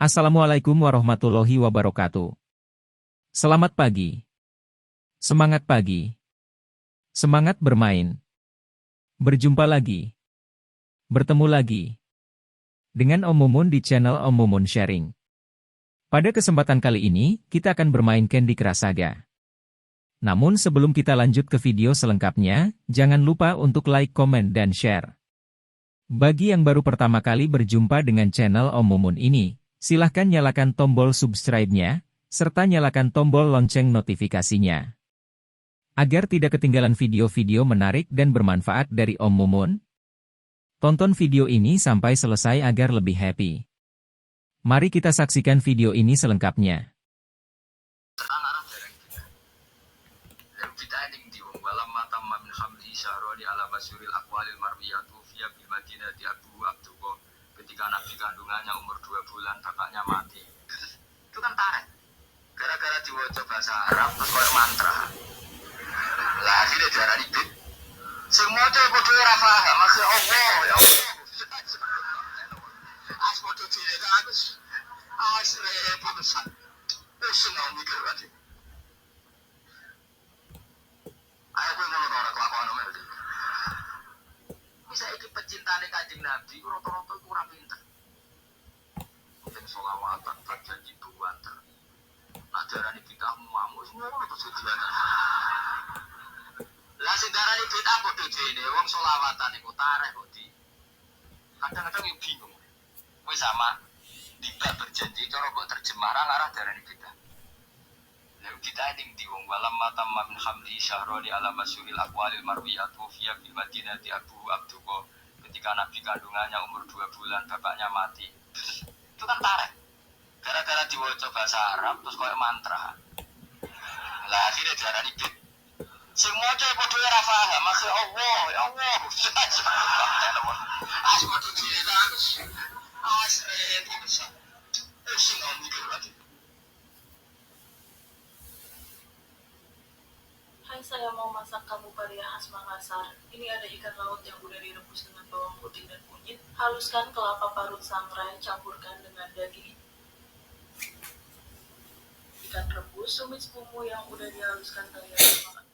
Assalamualaikum warahmatullahi wabarakatuh. Selamat pagi. Semangat pagi. Semangat bermain. Berjumpa lagi. Bertemu lagi. Dengan Om Mumun di channel Om Mumun Sharing. Pada kesempatan kali ini, kita akan bermain Candy Crush Saga. Namun sebelum kita lanjut ke video selengkapnya, jangan lupa untuk like, komen, dan share. Bagi yang baru pertama kali berjumpa dengan channel Om Mumun ini, silahkan nyalakan tombol subscribe-nya, serta nyalakan tombol lonceng notifikasinya. Agar tidak ketinggalan video-video menarik dan bermanfaat dari Om Mumun, tonton video ini sampai selesai agar lebih happy. Mari kita saksikan video ini selengkapnya. Ketika Nabi kandungannya umur 2 bulan, bapaknya mati. Itu kan tarik. Gara-gara diwaca bahasa Arab, terus koyo mantra. Lah akhirnya diarani bid. Sing maca padha ora paham, maksud Allah, ya Allah. As padha dhewe kan aku repot pisan. Wis nang mikir wae. Ayo kowe ngono ora kelakuan nomor iki. Bisa iki pecintane Kanjeng Nabi rata-rata kurang pinter. Mungkin sholawatan tak janji buanter. Nak darani bid'ah muamu semua terus diantar. Lah sing darani bid'ah padha dene wong sholawatan iku tareh kok di. Kadang-kadang yo bingung. Kowe sama tidak berjanji cara kok terjemah arah darani bid'ah. Lalu kita ing di wong walam matam min hamdi syahroni ala masyuril aqwalil marwiyatu fiya bil madinati Abu Abduko. Ketika Nabi kandungannya umur 2 bulan, bapaknya mati. Itu kan tarik. Gara-gara diwaca bahasa Arab terus koyo mantra. Lah akhirnya diarani bid. Sing maca padha ora paham, maksud Allah, ya Allah. As padha dhewe aku. As repot pisan. Wis nang mikir wae. Hai, saya mau masak kamu paria khas Makassar. Ini ada ikan laut yang udah direbus dengan bawang putih dan kunyit. Haluskan kelapa parut sangrai, campurkan dengan daging ikan rebus, tumis bumbu yang udah dihaluskan kalian makan.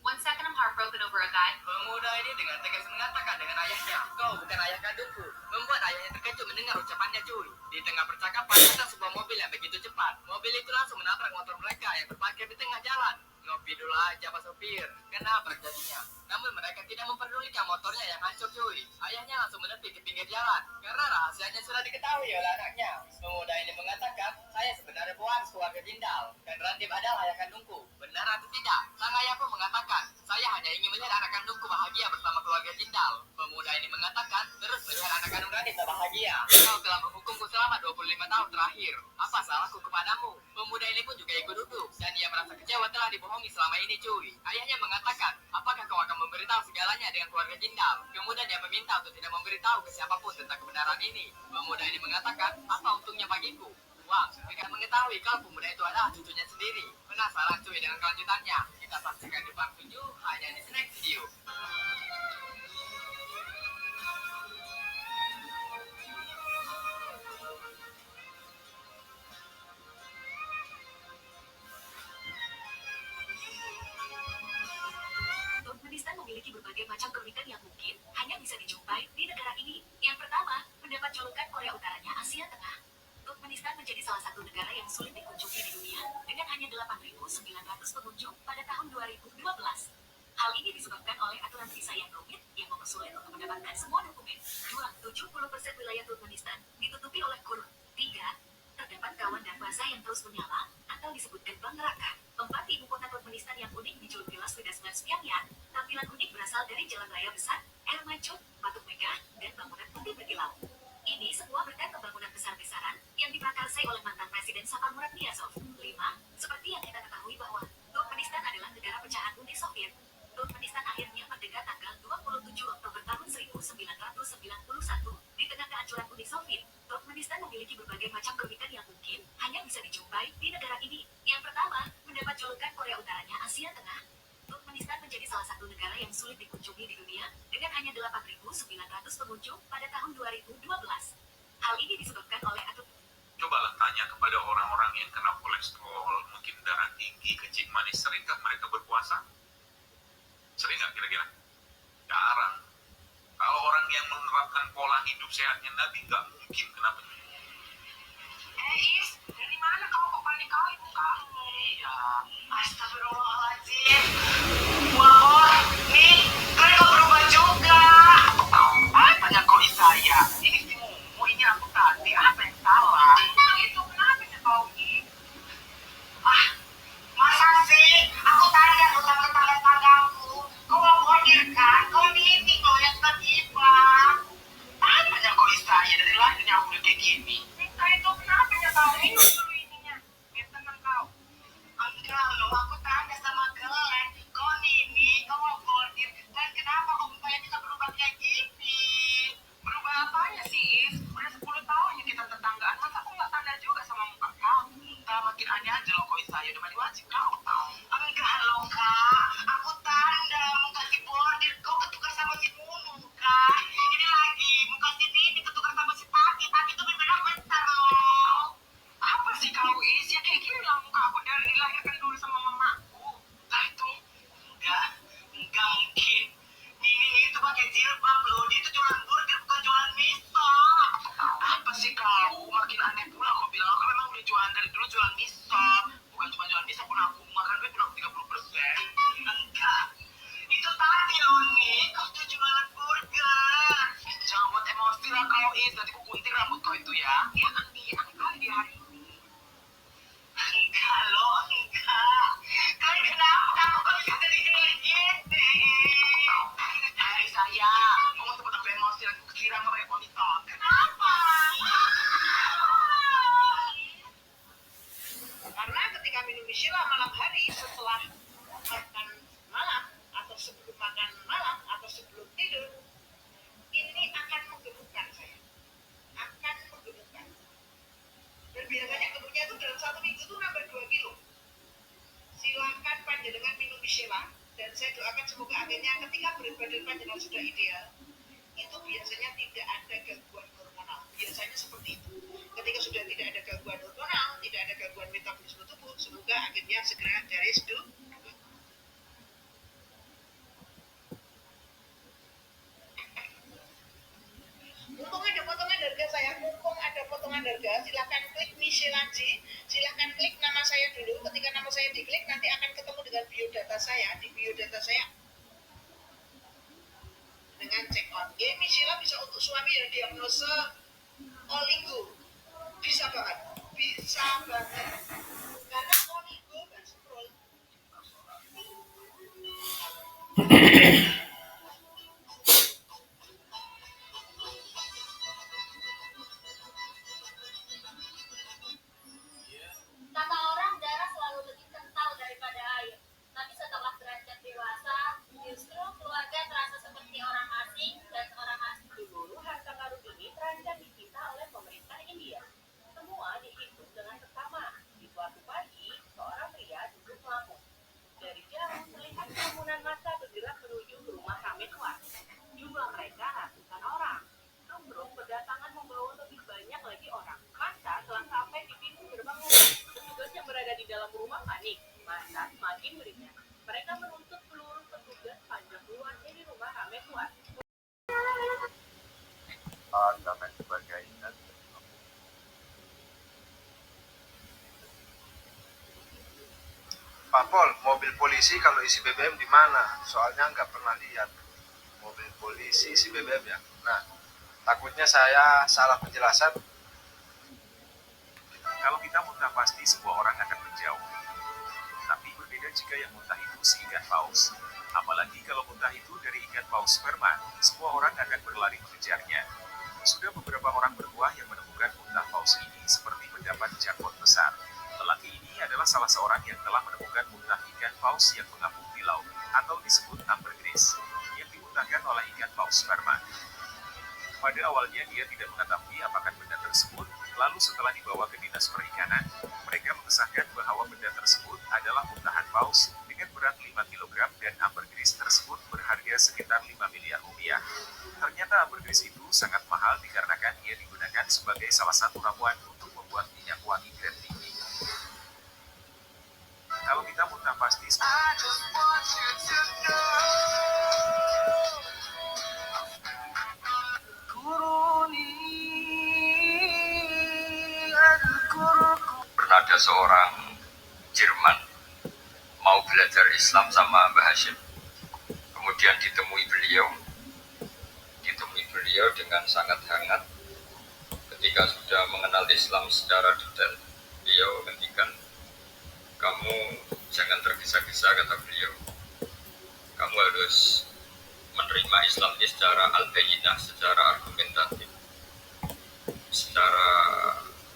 One second I'm heartbroken over a guy. Pemuda ini dengan tegas mengatakan dengan ayahnya, kau bukan ayah kandungku. Membuat ayahnya terkejut mendengar ucapannya cuy. Di tengah percakapan datang sebuah mobil yang begitu cepat. Mobil itu langsung menabrak motor mereka yang berparkir di tengah jalan. Ngopi dulu aja Pak Sopir, kenapa terjadinya? Namun mereka tidak memperdulikan motornya yang hancur cuy. Ayahnya langsung menepi ke pinggir jalan karena rahasianya sudah diketahui oleh anaknya. Pemuda ini mengatakan, saya sebenarnya pewaris keluarga Jindal dan Rantib adalah ayah kandungku. Benar atau tidak? Sang ayah pun mengatakan, saya hanya ingin melihat anak kandungku bahagia bersama keluarga Jindal. Pemuda ini mengatakan, terus melihat anak kandung Rantib tak bahagia. Kau telah menghukumku selama 25 tahun terakhir. Apa salahku kepadamu? Pemuda ini pun juga ikut duduk dan ia merasa kecewa telah dibohongi selama ini cuy. Ayahnya mengatakan, apakah kau akan memberitahu segalanya dengan keluarga Jindal? Kemudian dia meminta untuk tidak memberitahu ke siapapun tentang kebenaran ini. Pemuda ini mengatakan, apa untungnya bagiku? Wah, mereka mengetahui kalau pemuda itu adalah cucunya sendiri. Penasaran cuy dengan kelanjutannya? Kita saksikan di part 7 hanya di next video. Turkmenistan memiliki berbagai macam keunikan yang mungkin hanya bisa dijumpai di negara ini. Yang pertama, mendapat julukan Korea Utaranya Asia Tengah. Turkmenistan menjadi salah satu negara yang sulit dikunjungi di dunia dengan hanya 8.900 pengunjung pada tahun 2012. Hal ini disebabkan oleh aturan visa yang rumit yang mempersulit untuk mendapatkan semua dokumen. 70% wilayah Turkmenistan ditutupi oleh gurun. 3. Terdapat kawan dan basah yang terus menyala atau disebut gerbang neraka. 4. Ibu kota Turkmenistan yang unik dijuluki Las Vegas Mas Pyongyang. Tampilan unik berasal dari jalan raya besar, air mancur, patung megah, dan bangunan putih berkilau. Ini semua berkat pembangunan besar-besaran yang diprakarsai oleh mantan Presiden Saparmurat Niyazov. 5. Seperti yang kita ketahui bahwa Turkmenistan adalah negara pecahan Uni Soviet. Turkmenistan akhirnya merdeka tanggal 27 Oktober tahun 1991 di tengah kehancuran Uni Soviet. Turkmenistan memiliki berbagai macam keunikan yang mungkin hanya bisa dijumpai di negara ini. Yang pertama, mendapat julukan Korea Utaranya Asia Tengah. Turkmenistan menjadi salah satu negara yang sulit dikunjungi di dunia pengunjung pada tahun 2012. Hal ini disebabkan oleh Cobalah tanya kepada orang-orang yang kena kolesterol, mungkin darah tinggi, kencing manis, seringkah mereka berpuasa? Sering nggak kira-kira? Jarang. Kalau orang yang menerapkan pola hidup sehatnya Nabi, nggak mungkin kena penyakit. Is, dari mana kau kok panik kali mukamu? Iya, astagfirullahaladzim. Wah, nih, kan kau berubah juga. Tanya kau saya, ini si Mumu, ini aku tadi, apa yang salah? Itu kenapa ya kau ini? Masa sih? Aku tadi yang utang tetangga-tanggaku. Kau mau bordir kan? Kau ini kau yang tertiba. Tanya kau saya, dari lahirnya aku udah kayak gini. Minta itu kenapa ya kau? Minum dulu ininya, biar tenang kau. Enggak loh, aku tanya sama Glenn. Kau ini, kau mau bordir. Dan kenapa kau mukanya bisa berubah kayak gini? Berubah apanya sih, Is? Udah 10 tahun ya kita tetanggaan. Masa aku nggak tanda juga sama muka kau? Entah makin aneh aja loh kau saya. Udah mandi wajib kau tahu. Enggak loh kak. Aku tanda muka si bordir. Kau ketukar sama si Munu kak. Ini lagi muka si Nini ketukar sama si Tati. Tati tuh berbeda bentar loh. Apa sih kau Is? Ya kayak gini lah muka aku dari dilahirkan dulu sama mamaku. Lah itu enggak mungkin. Nini itu pakai jilbab loh. Dia itu jualan burger bukan jualan miso. Apa sih kau? Makin aneh pula kau bilang aku memang udah jualan dari dulu jualan miso. Bukan cuma jualan miso pun aku makan duit udah 30%. Enggak. Itu tadi loh nih. Kau tuh jualan burger. Jangan buat emosi lah kau Is. Nanti ku gunting rambut kau itu ya. Ya nanti kali di hari ini. Enggak loh, enggak. Kalian kenapa kok bisa jadi kayak gini? Hai saya, kamu tuh pada emosi lagi kesiram sama kayak wanita. Kenapa? Karena ketika minum Michelin malam hari setelah makan malam atau sebelum makan malam atau sebelum tidur, ini akan menggemukkan saya. Akan menggemukkan. Dan biasanya gemuknya itu dalam 1 minggu itu nambah 2 kilo. Silakan panjenengan minum Michelin dan saya doakan semoga akhirnya ketika berat badan panjenengan sudah ideal, itu biasanya tidak ada gangguan hormonal. Biasanya seperti itu. Ketika sudah tidak ada gangguan hormonal, tidak ada gangguan metabolisme tubuh, semoga akhirnya segera dari situ. Mumpung ada potongan harga saya, mumpung ada potongan harga, silahkan klik Michelin G, silahkan klik nama saya dulu. Ketika nama saya diklik, nanti akan ketemu dengan biodata saya. Di biodata saya dengan check out. Michelin bisa untuk suami yang diagnosa oligo. Bisa banget. Bisa banget. Karena oligo kan scroll. Kata orang darah selalu lebih kental daripada air. Tapi setelah beranjak dewasa, justru keluarga terasa seperti orang asing dan orang asing. Dulu harta karun ini terancam disita oleh pemerintah India. Semua dihitung dengan seksama. Di suatu pagi, seorang pria duduk melamun. Dari jauh melihat kerumunan massa bergerak menuju ke rumah Rametwar. Jumlah mereka ratusan orang. Truk-truk berdatangan membawa lebih banyak lagi orang. Massa telah sampai di pintu gerbang rumah. Petugas yang berada di dalam rumah panik. Massa semakin meringah. Mereka menuntut seluruh petugas panjang keluar dari rumah Rametwar. Dan lain sebagainya. Pak Pol, mobil polisi kalau isi BBM di mana? Soalnya nggak pernah lihat mobil polisi isi BBM ya. Nah, takutnya saya salah penjelasan. Kalau kita muntah pasti semua orang akan menjauh. Tapi berbeda jika yang muntah itu si ikan paus. Apalagi kalau muntah itu dari ikan paus sperma, semua orang akan berlari mengejarnya. Sudah beberapa orang berbuah yang menemukan muntah paus ini seperti mendapat jackpot besar. Lelaki ini adalah salah seorang yang telah menemukan muntah ikan paus yang mengapung di laut, atau disebut ambergris, yang dimuntahkan oleh ikan paus sperma. Pada awalnya dia tidak mengetahui apakah benda tersebut, lalu setelah dibawa ke dinas perikanan, mereka mengesahkan bahwa benda tersebut adalah muntahan paus dengan berat 5 kg dan ambergris tersebut berharga sekitar 5 miliar rupiah. Ternyata ambergris itu sangat mahal dikarenakan ia digunakan sebagai salah satu ramuan untuk membuat minyak wangi grade tinggi. Kalau kita muntah pasti pernah ada seorang Jerman mau belajar Islam sama Mbah Hashim. Kemudian ditemui beliau dengan sangat hangat. Ketika sudah mengenal Islam secara detail, beliau menghentikan, kamu jangan tergesa-gesa, kata beliau. Kamu harus menerima Islam ini secara al-bayyinah, secara argumentatif, secara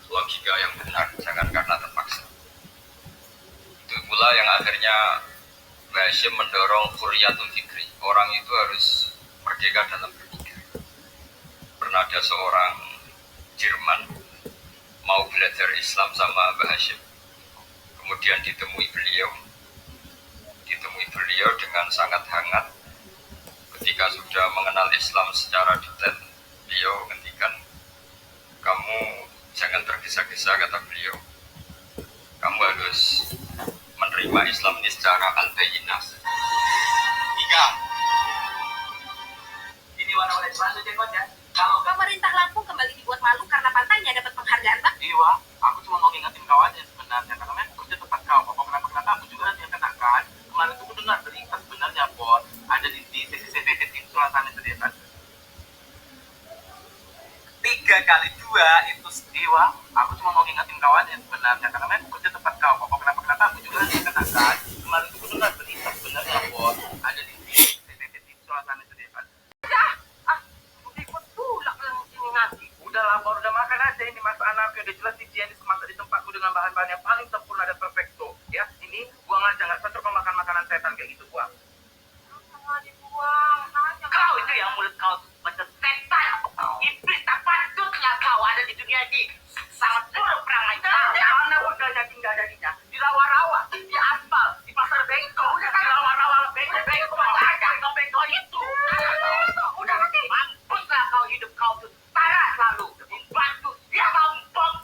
logika yang benar, jangan karena terpaksa. Itu pula yang akhirnya Mbah Hashim mendorong hurriyatul fikri. Orang itu harus merdeka dalam berpikir. Pernah ada seorang Jerman mau belajar Islam sama Mbah Hashim. Kemudian ditemui beliau dengan sangat hangat. Ketika sudah mengenal Islam secara detail, beliau menghentikan, kamu jangan tergesa-gesa, kata beliau. Kamu harus menerima Islam ini secara al-bayyinah. Ini warna oleh sepatu ya. Kalau Pemerintah Lampung kembali dibuat malu karena pantainya dapat penghargaan, Pak. Iwa, aku cuma mau ngingetin kau aja sebenarnya karena memang kerja tempat kau. Kenapa aku juga nanti yang kenakan. Kemarin tuh aku dengar berita sebenarnya Bon ada di CCTV di Sulawesi itu dia kan. 3 kali 2 itu Iwa, aku cuma mau ngingetin kau aja sebenarnya karena memang kerja tempat kau. Kenapa aku juga nanti yang kenakan. Kemarin tuh aku dengar berita sebenarnya Bon ada di CCTV di Sulawesi itu dia kan. Udah lapor, udah makan aja ini mas anaknya, udah jelas higienis masak di tempatku dengan bahan-bahan yang paling sempurna dan perfecto. Ya, ini buang aja, nggak cocok kau makan makanan setan kayak gitu, buang. Kau itu yang mulut kau macam setan. Iblis tak patutnya kau ada di dunia ini. Sangat buruk perangai kau. Mana budaya tinggal darinya? Di rawa-rawa, di aspal, di pasar bengkok. Di rawa-rawa, bengkok aja, kau bengkok itu. Udah nanti. Mampuslah kau hidup kau tuh. Parah selalu, membantu dia kampung.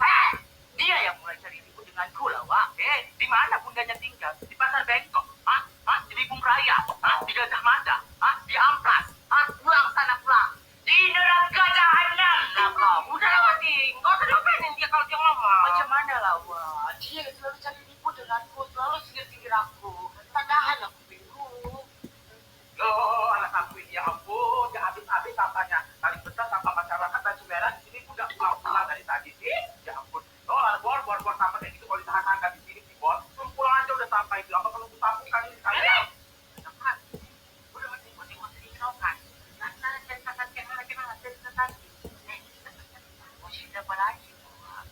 Dia yang mulai cari ribut denganku lah, Wak. Di mana bundanya tinggal? Di pasar bengkok? Di Libung Raya? Di Gajah Mada? Di Amplas? Pulang sana pulang. Di neraka jahanam lah kau. Udah lah, Wati. Kau terdopenin dia kalau dia ngomong. Macam mana lah, Wak? Dia selalu cari ribut denganku, selalu singgir-singgir aku. Tahan aku bingung. Oh, anak aku ini, ya ampun, ya habis-habis sampahnya. Paling besar sampah masyarakat dan Sumeran di sini udah pulang dari tadi. Ya ampun. Oh, ada bor sampah kayak gitu kalau ditahan di sini di bor. Pulang aja udah sampai itu. Apa perlu tampung kali ini sekali? Udah mesti kau kan. Nah, jangan kena. Mesti dapat lagi.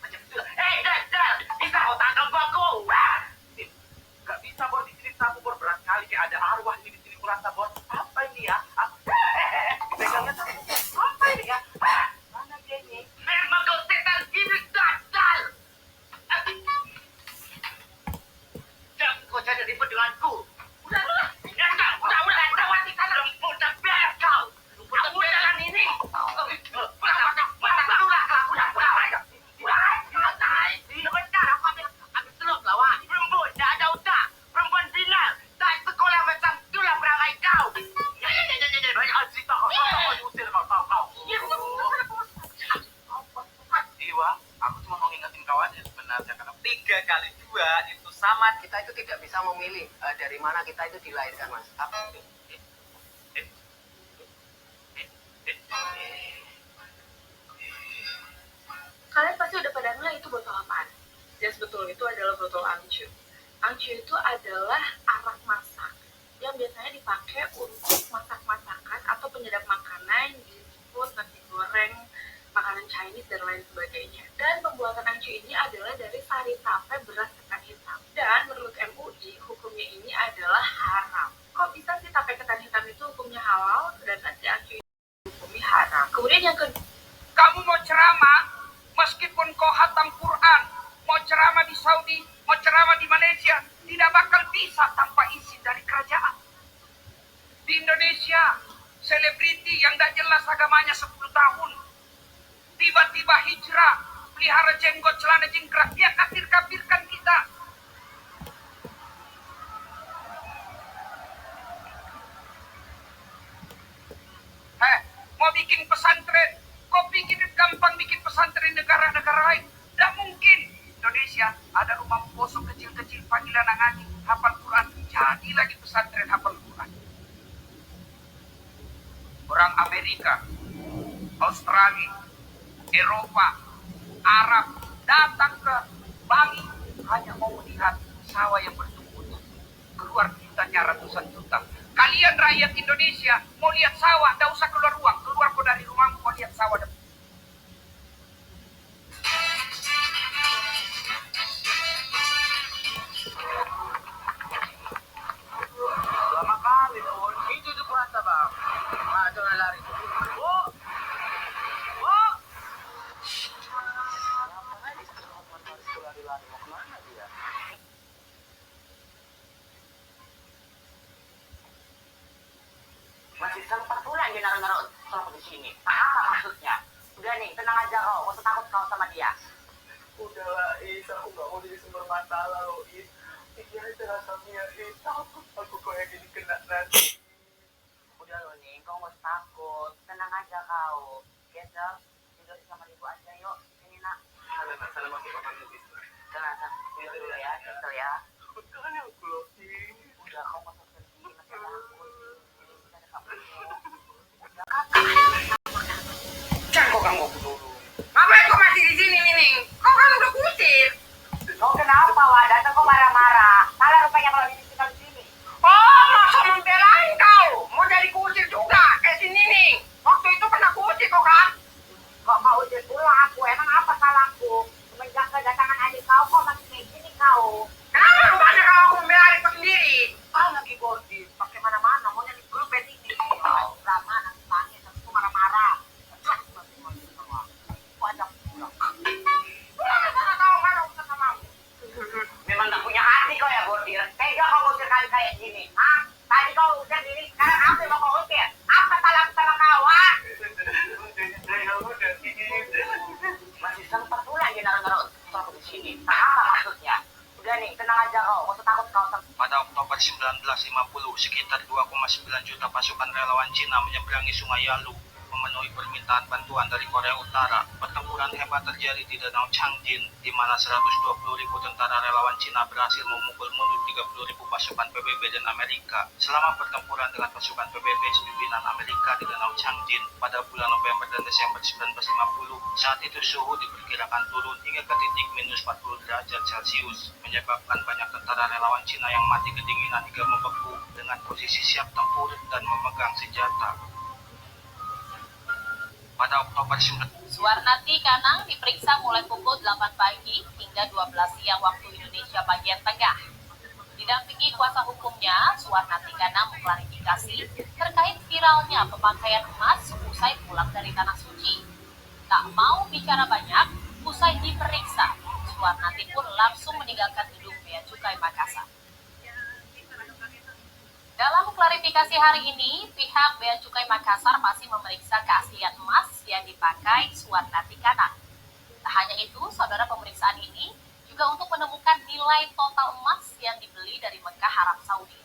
Macam itu lah. Dal, bisa kau tangkap aku? Gak bisa bor di sini sapu bor berat kali kayak ada arwah ini di sini kurasa bor. Apa ini ya? Pegangnya sapu. Apa ini ya? Mana dia ini? Memang kau setan iblis gagal. Jangan kau cari ribut denganku. Udah. Udah, Wati sana. Udah, biar kau. Udah jalan ini. Bentar, aku ambil telur lah, Wak. Perempuan, dah ada utak. Perempuan final. Tak sekolah macam itulah perangai kau. Banyak cerita kau. Kau diusir kau. Iwa, aku cuma mau ngingetin kau aja sebenarnya karena 3 kali 2 itu sama. Kita itu tidak bisa memilih dari mana kita itu dilahirkan, Mas. Kalian pasti udah pada ngeh itu botol apaan? Dan sebetulnya itu adalah botol angcu. Angcu itu adalah arak masak yang biasanya dipakai untuk masak-masakan atau penyedap makanan, disebut nasi goreng, makanan Chinese, dan lain sebagainya. Dan pembuatan angcu ini adalah dari sari tape beras ketan hitam. Dan menurut MUI, hukumnya ini adalah haram. Kok bisa sih tape ketan hitam itu hukumnya halal, sedangkan si angcu ini hukumnya haram? Kemudian yang kedua, kamu mau ceramah, meskipun kau hatam Quran, mau ceramah di Saudi, mau ceramah di Malaysia, tidak bakal bisa tanpa izin dari kerajaan. Di Indonesia, selebriti yang tidak jelas agamanya 10 tahun, tiba-tiba hijrah, pelihara jenggot, celana jingkrak, dia kafir-kafirkan kita. Mau bikin pesantren, kau pikir gampang bikin pesantren negara-negara lain? Tidak mungkin. Indonesia ada rumah kosong kecil-kecil, panggilan ngaji, hafal Quran, jadi lagi pesantren hafal Quran. Orang Amerika, Australia, Eropa, Arab datang ke Bali hanya mau melihat sawah yang bertumbuh, keluar duitanya ratusan juta. Kalian rakyat Indonesia mau lihat sawah, tidak usah keluar uang, keluar kau dari rumahmu mau lihat sawah. Lama kali tuh, itu tuh puasa bang. Ah, jangan lari. Oh, oh. Lari-lari mau kemana dia? Masih sempat pula dia naruh-naruh sama di sini. Apa maksudnya? Udah nih, tenang aja kau. Gak usah takut kau sama dia. Udahlah, Is. Aku gak mau jadi sumber masalah loh, Is. Ini aja rasanya, Is. Takut aku kayak gini kena nanti. Udah loh nih, kau gak usah takut. Tenang aja kau. Biasa, tidur sama ibu aja yuk. Ini nak. Salam aku pamanmu, Is. Tenang, tidur dulu ya. Gitu ya. Udah nih aku loh, Is. Udah, kau gak usah sedih. Masih takut. Jangan kau ganggu aku dulu. Ngapain kau masih di sini, Nining? Kau kan udah kusir. Kau kenapa, Wak? Datang kau marah-marah. Salah rupanya kalau tinggal di sini. Oh, masa membelain kau? Mau jadi kusir juga, kayak si Nining. Waktu itu pernah kusir kau kan? Kok mau usir pula aku? Emang apa salahku? Semenjak kedatangan adik kau masih kayak gini kau. Kenapa rupanya kalau aku membelain kau sendiri? Kau lagi bordi, pakai mana-mana, maunya di grup band ini. Kau lama nanti tanya, tapi aku marah-marah. Jelas masih mau di semua. Aku ajak pulang. Mana tahu mana urusan samamu? Memang gak punya hati kau ya bordir. Tega kau usir kali kayak gini. Hah? Tadi kau usir diri, sekarang apa yang mau kau usir? Apa salahku sama kau, ha? Masih sempat pula dia naruh-naruh sesuatu di sini. Apa maksudnya? Udah nih, tenang aja kau. Gak usah takut kau. Pada Oktober 1950, sekitar 2,9 juta pasukan relawan Cina menyeberangi Sungai Yalu, memenuhi permintaan bantuan dari Korea Utara. Pertempuran hebat terjadi di Danau Changjin, di mana 120.000 tentara relawan Cina berhasil memukul mundur 30.000 pasukan PBB dan Amerika. Selama pertempuran dengan pasukan PBB pimpinan Amerika di Danau Changjin pada bulan November dan Desember 1950, saat itu suhu diperkirakan turun hingga ke titik minus 40 derajat Celcius, menyebabkan banyak tentara relawan Cina yang mati kedinginan hingga membeku dengan posisi siap tempur dan memegang senjata. Pada Oktober 19... Suwarnati Kanang diperiksa mulai pukul 8 pagi hingga 12 siang waktu Indonesia bagian tengah. Didampingi kuasa hukumnya, Suwarnati Kanang mengklarifikasi terkait viralnya pemakaian emas usai pulang dari Tanah Suci. Tak mau bicara banyak, usai diperiksa, Suwarnati pun langsung meninggalkan gedung Bea Cukai Makassar. Dalam klarifikasi hari ini, pihak Bea Cukai Makassar masih memeriksa keaslian emas yang dipakai Suwarnati Kanang. Tak hanya itu, saudara, pemeriksaan ini juga untuk menemukan nilai total emas yang dibeli dari Mekah Arab Saudi.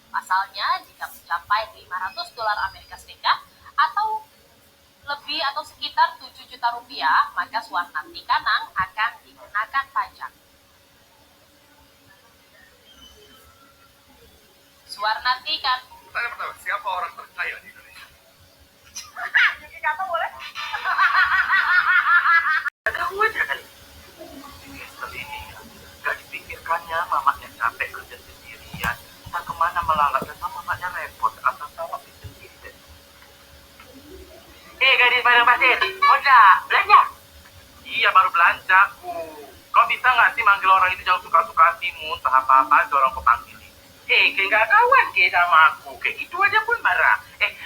Pasalnya, jika mencapai $500 Amerika Serikat atau lebih atau sekitar 7 juta rupiah, maka Suwarnati Kanang akan dikenakan pajak. Suwarnati kan. Tanya pertama, siapa orang terkaya di Indonesia? Jadi kata boleh? Kamu aja kali. Seperti ini ya, gak dipikirkannya mamanya capek kerja sendirian, entah kemana melalat dan mamanya repot atas sama sendiri deh. Gadis bareng pasir, mau belanja? Iya, baru belanjaku. Kau bisa nggak sih manggil orang itu jangan suka-suka hatimu, entah apa-apa aja orang kau panggil. Kayak nggak kawan kayak sama aku, kayak gitu aja pun marah.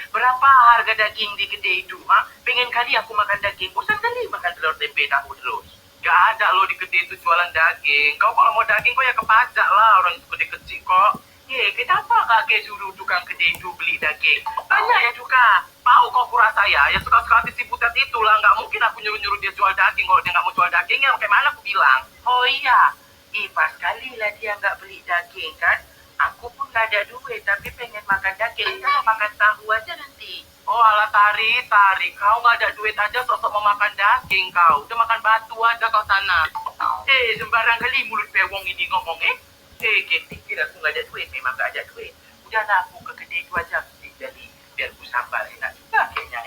Berapa harga daging di kedai itu, ha? Pengen kali aku makan daging, bosan kali makan telur tempe tahu terus. Gak ada lo di kedai itu jualan daging. Kau kalau mau daging kau ya ke pajak lah, orang itu kedai kecil kok. Kenapa kakek suruh tukang kedai itu beli daging? Banyak ya juga. Tahu kau kurang saya, ya suka-suka hati si butet itulah. Nggak mungkin aku nyuruh-nyuruh dia jual daging. Kalau dia nggak mau jual daging, ya bagaimana aku bilang? Oh iya, pas kali lah dia nggak beli daging kan. Aku pun nggak ada duit, tapi pengen makan daging. Kita mau makan tahu aja nanti. Oh ala Tari, kau nggak ada duit aja sosok mau makan daging kau. Udah makan batu aja kau sana. Sembarang kali mulut pewong ini ngomong pikir aku nggak ada duit, memang nggak ada duit. Udah lah, aku ke kedai itu aja jadi biar aku sabar enak juga kayaknya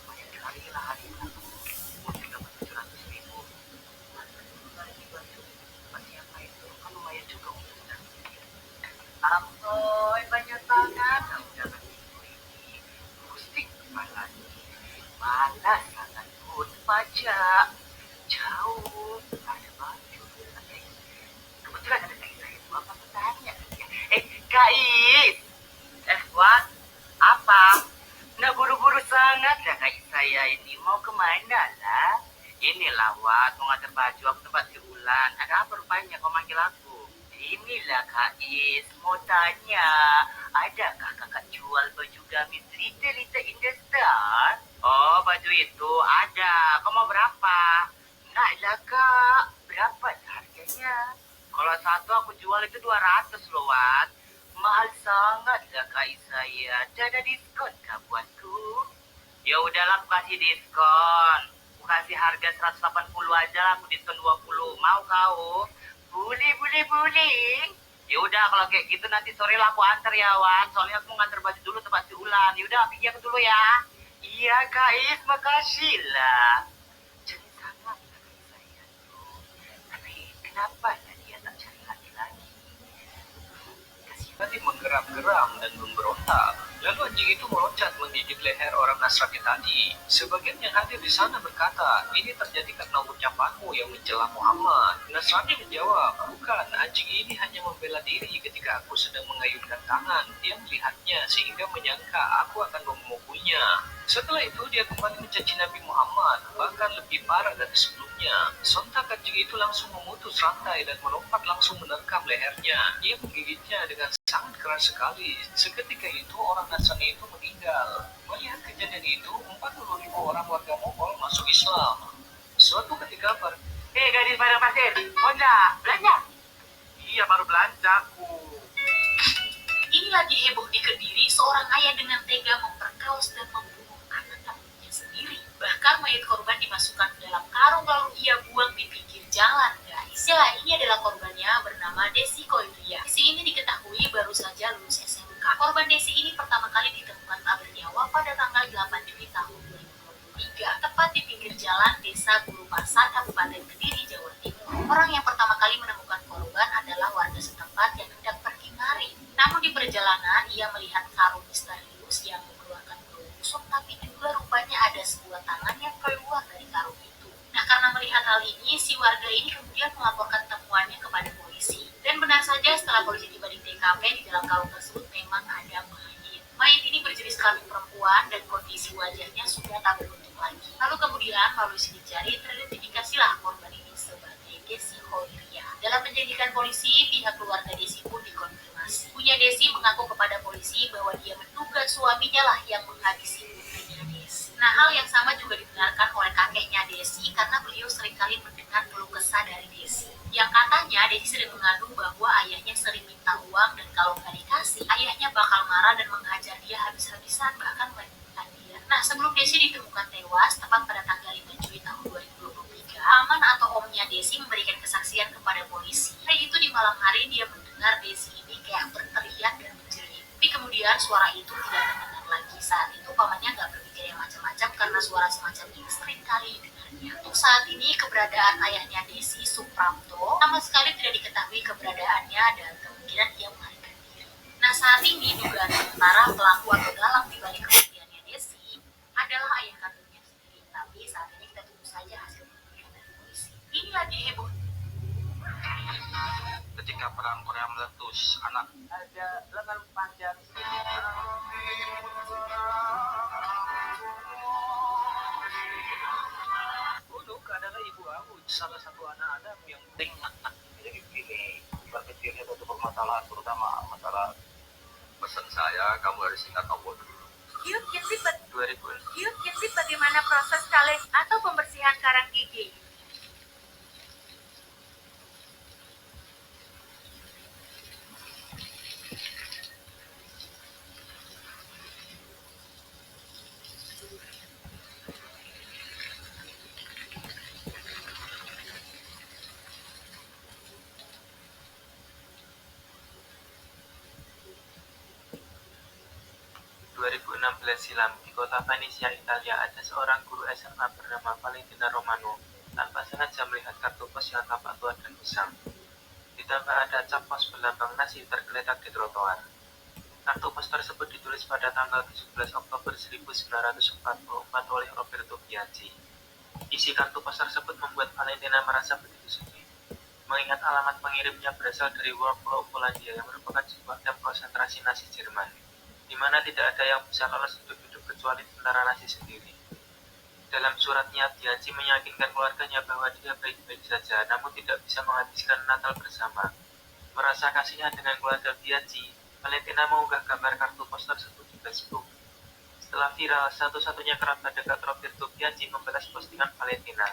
banyak sekali lah hari ini. Mungkin dapat 700.000. Masih apa itu? Kan lumayan juga untungnya. Ampun, banyak banget. Kamu jangan ini. Musik malah malas sangat pun pajak. Jauh. Ada baju. Kebetulan ada lagi saya itu apa bertanya. Kak Is. Wan. Apa? Nak buru-buru sangat lah Kak Is saya ini. Mau kemana lah? Inilah Wan. Mau ngantar baju aku tempat si Ulan. Ada apa rupanya kau manggil aku? Inilah Kak Is, mau tanya, adakah kakak jual baju gamis Lita in the Star? Oh, baju itu ada. Kau mau berapa? Enggak lah Kak, berapa harganya? Kalau satu aku jual itu 200 loh Wan. Mahal sangat lah Kak Is saya. Ada diskon kah buatku? Ya udahlah aku kasih diskon. Aku kasih harga 180 aja lah, aku diskon 20. Mau kau? Boleh. Ya udah kalau kayak gitu nanti sore lah aku antar ya Wan. Soalnya aku ngantar baju dulu tempat si Ulan. Ya udah pergi aku dulu ya. Iya Kak Is, makasih lah. Jadi sangat saya tuh. Tapi kenapa ya dia tak cari laki-laki? Tadi menggeram-geram dan memberontak. Lalu anjing itu meloncat menggigit leher orang Nasrani tadi. Sebagian yang hadir di sana berkata, ini terjadi karena ucapanmu yang mencela Muhammad. Nasrani menjawab, bukan, anjing ini hanya membela diri ketika aku sedang mengayunkan tangan. Dia melihatnya sehingga menyangka aku akan memukulnya. Setelah itu dia kembali mencaci Nabi Muhammad, bahkan lebih parah dari sebelumnya. Sontak anjing itu langsung memutus rantai dan melompat langsung menerkam lehernya. Ia menggigitnya dengan sangat keras sekali. Seketika itu orang Nasrani itu meninggal. Melihat kejadian itu, 40.000 orang warga Mongol masuk Islam. Suatu ketika gadis padang pasir, Honda, belanja? Iya baru belanjaku. Ini lagi heboh di Kediri, seorang ayah dengan tega memperkaos dan membunuh anak kandungnya sendiri. Bahkan mayat korban dimasukkan ke dalam karung lalu ia buang di pinggir jalan, guys. Ya, ini adalah korbannya bernama Desi Koiria. Desi ini diketahui baru saja lulus SMK. Korban Desi ini pertama kali ditemukan tak bernyawa pada tanggal 8 Juli tahun 2023, tepat di pinggir jalan Desa Buru Pasar, Kabupaten Kediri, Jawa Timur. Orang yang pertama kali menemukan korban adalah warga setempat yang hendak pergi nari. Namun di perjalanan ia melihat karung misterius yang mengeluarkan bau busuk, tapi juga rupanya ada sebuah tangan yang keluar dari karung itu. Nah, karena melihat hal ini, si warga ini kemudian melaporkan temuannya kepada polisi. Dan benar saja setelah polisi tiba di TKP, di dalam karung tersebut memang ada mayat. Mayat ini berjenis kelamin perempuan dan kondisi wajahnya sudah tak berbentuk lagi. Lalu kemudian melalui sidik jari teridentifikasilah korban ini sebagai Desi Koiria. Dalam penyelidikan polisi, pihak keluarga Desi pun dikonfirmasi. Punya Desi mengaku kepada polisi bahwa dia menduga suaminya lah yang menghabisi putrinya Desi. Nah, hal yang sama juga dibenarkan oleh kakeknya Desi karena beliau seringkali mendengar keluh kesah dari Desi. Yang katanya Desi sering mengandung bahwa ayahnya sering minta uang dan kalau nggak dikasih, ayahnya bakal marah dan menghajar dia habis-habisan, bahkan membunuh dia. Nah, sebelum Desi ditemukan tewas, tepat pada tanggal 5 Juli tahun 2023, paman atau omnya Desi memberikan kesaksian kepada polisi. Hari itu di malam hari dia mendengar Desi ini kayak berteriak dan menjerit. Tapi kemudian suara itu tidak terdengar lagi. Saat itu pamannya nggak berpikir yang macam-macam karena suara semacam ini sering kali didengarnya. Untuk saat ini keberadaan ayahnya Desi, Supramto, sama sekali tidak diketahui keberadaannya dan kemungkinan dia melarikan diri. Nah, saat ini dugaan sementara pelaku atau dalang di balik kematiannya Desi adalah ayah kandungnya sendiri. Tapi saat ini kita tunggu saja hasil penyelidikan dari polisi. Ini lagi heboh. ketika perang Korea meletus, anak ada lengan panjang. kamu harus ingat Allah dulu. Yuk, Yesip, 2000. Yuk, Yesip, bagaimana proses kalen atau pembersihan karang gigi? silam, di kota Venesia, Italia, ada seorang guru SMA bernama Valentina Romano. Tanpa sengaja melihat kartu pos yang tampak tua dan usang. Ditambah ada cap pos berlambang nasi tergeletak di trotoar. Kartu pos tersebut ditulis pada tanggal 17 Oktober 1944 oleh Roberto Bianchi. Isi kartu pos tersebut membuat Valentina merasa begitu sedih. Mengingat alamat pengirimnya berasal dari Warplo, Polandia, yang merupakan sebuah kamp konsentrasi Nazi Jerman, di mana tidak ada yang bisa lolos hidup-hidup kecuali tentara Nazi sendiri. Dalam suratnya, Bianchi meyakinkan keluarganya bahwa dia baik-baik saja, namun tidak bisa menghabiskan Natal bersama. Merasa kasihnya dengan keluarga Bianchi, Valentina mengunggah gambar kartu pos tersebut di Facebook. Setelah viral, satu-satunya kerabat dekat Roberto Bianchi membalas postingan Valentina.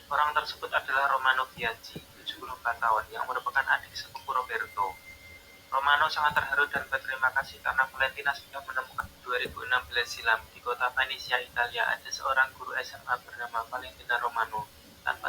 Orang tersebut adalah Romano Bianchi, 74 tahun, yang merupakan adik sepupu Roberto. Romano sangat terharu dan berterima kasih karena Valentina sudah menemukan. 2016 silam, di kota Venesia, Italia, ada seorang guru SMA bernama Valentina Romano.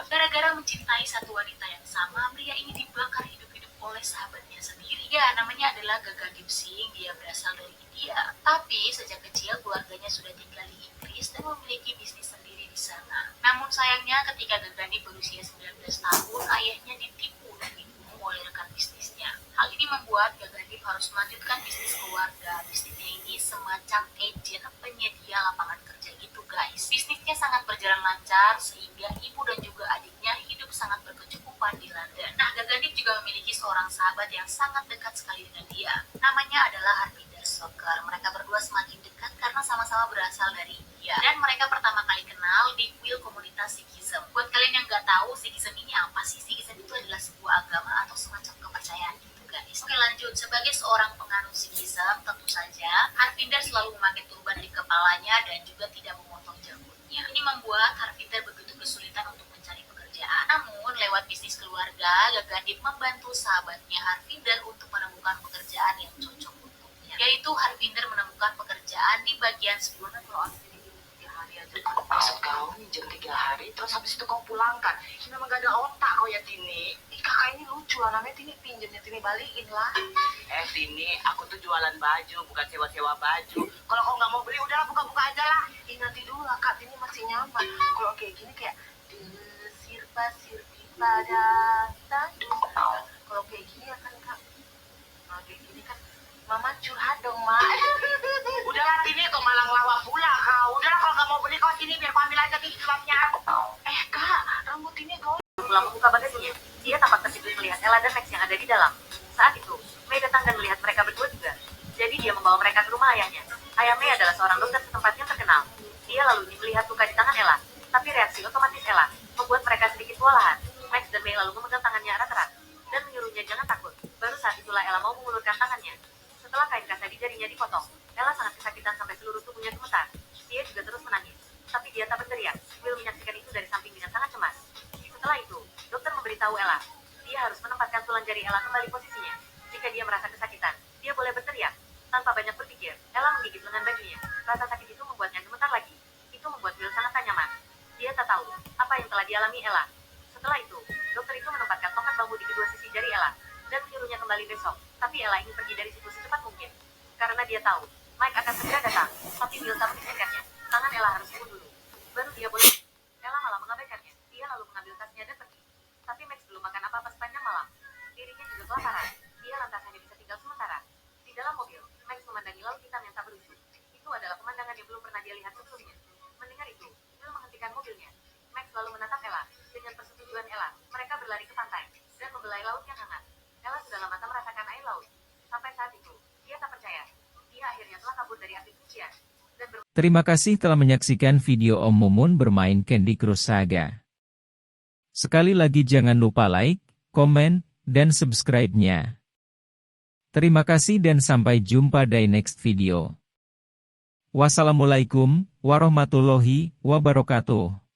Gara-gara mencintai satu wanita yang sama, pria ini dibakar hidup-hidup oleh sahabatnya sendiri. Ya, namanya adalah Gagadeep Singh. Dia berasal dari India. Tapi sejak kecil keluarganya sudah tinggal di Inggris dan memiliki bisnis sendiri di sana. Namun sayangnya ketika Gagadeep berusia 19 tahun, ayahnya ditipu dan dibunuh oleh rekan bisnisnya. Hal ini membuat Gagadeep harus melanjutkan bisnis keluarga. Bisnisnya ini semacam agen penyedia lapangan kerja gitu guys. Bisnisnya sangat berjalan lancar sehingga ibu dan juga adiknya hidup sangat berkecukupan di London. Nah, Gagadeep juga memiliki seorang sahabat yang sangat dekat sekali dengan dia. Namanya adalah Harvinder Soker. Mereka berdua semakin dekat karena sama-sama berasal dari India. Dan mereka pertama kali kenal di kuil komunitas Sikhism. Buat kalian yang nggak tahu Sikhism ini apa sih? Sikhism itu adalah sebuah agama atau semacam kepercayaan. Oke, lanjut. Sebagai seorang penganut Sikhism, tentu saja Harvinder selalu memakai turban di kepalanya dan juga tidak memotong janggutnya. Ini membuat Harvinder begitu kesulitan untuk mencari pekerjaan. Namun, lewat bisnis keluarga, Gagadeep membantu sahabatnya Harvinder untuk menemukan pekerjaan yang cocok untuknya. Yaitu Harvinder menemukan pekerjaan di bagian sebelumnya. Maksud kau minjem 3 hari, terus habis itu kau pulangkan. Ini memang gak ada otak kau ya, Tini. Kakak ini lucu lah, namanya Tini pinjemnya Tini balikin lah. Tini, aku tuh jualan baju, bukan sewa-sewa baju. Kalau kau nggak mau beli, udahlah buka-buka aja lah. Nanti dulu lah, Kak, Tini masih nyaman. Kalau kayak gini kayak desir pasir di pada tandu. Kalau kayak gini ya kan, Kak. Kalau kayak gini kan, Mama curhat dong, Ma. Udahlah, Tini, kau malang lawa pula kau. Udahlah, kalau nggak mau beli kau sini, biar kau ambil aja di gelapnya. Kak, rambut ini kau. Pulang membuka bagasinya, dia tampak terkejut melihat Ella dan Max yang ada di dalam. Saat itu, May datang dan melihat mereka berdua juga. Jadi dia membawa mereka ke rumah ayahnya. Ayah May adalah seorang dokter setempat yang terkenal. Dia lalu melihat luka di tangan Ella. Tapi reaksi otomatis Ella membuat mereka sedikit kewalahan. Max dan May lalu memegang tangannya erat-erat dan menyuruhnya jangan takut. Baru saat itulah Ella mau mengulurkan tangannya. Setelah kain kasa di jarinya dipotong, Ella sangat kesakitan sampai seluruh tubuhnya gemetar. Dia juga terus menangis. Tapi dia tak berteriak. Will menyaksikan itu dari samping dengan sangat cemas. Setelah itu, dokter memberitahu Ella, dia harus menempatkan tulang jari Ella kembali posisinya. Jika dia merasa kesakitan, dia boleh berteriak. Tanpa banyak berpikir, Ella menggigit lengan bajunya. Rasa sakit itu membuatnya gemetar lagi. Itu membuat Will sangat tak nyaman. Dia tak tahu apa yang telah dialami Ella. Setelah itu, dokter itu menempatkan tongkat bambu di kedua sisi jari Ella dan menyuruhnya kembali besok. Tapi Ella ingin pergi dari situ secepat mungkin. Karena dia tahu, Mike akan segera datang. Tapi Will tak mengizinkannya. Tangan Ella harus sembuh dulu. Baru dia boleh. Ella malah mengabaikannya. Dia lalu mengambil tasnya dan pergi. Tapi Max belum makan apa-apa sepanjang malam. Dirinya juga kelaparan. Dia lantas hanya bisa tinggal sementara. Di dalam mobil, Max memandangi laut hitam yang tak berujung. Itu adalah pemandangan yang belum pernah dia lihat sebelumnya. Mendengar itu, Will menghentikan mobilnya. Max lalu menatap Ella. Dengan persetujuan Ella, mereka berlari ke pantai dan membelai laut yang hangat. Ella sudah lama tak merasakan air laut. Sampai saat itu, dia tak percaya. Dia akhirnya telah kabur dari api kucian. Terima kasih telah menyaksikan video Om Mumun bermain Candy Crush Saga. Sekali lagi jangan lupa like, komen, dan subscribe-nya. Terima kasih dan sampai jumpa di next video. Wassalamualaikum warahmatullahi wabarakatuh.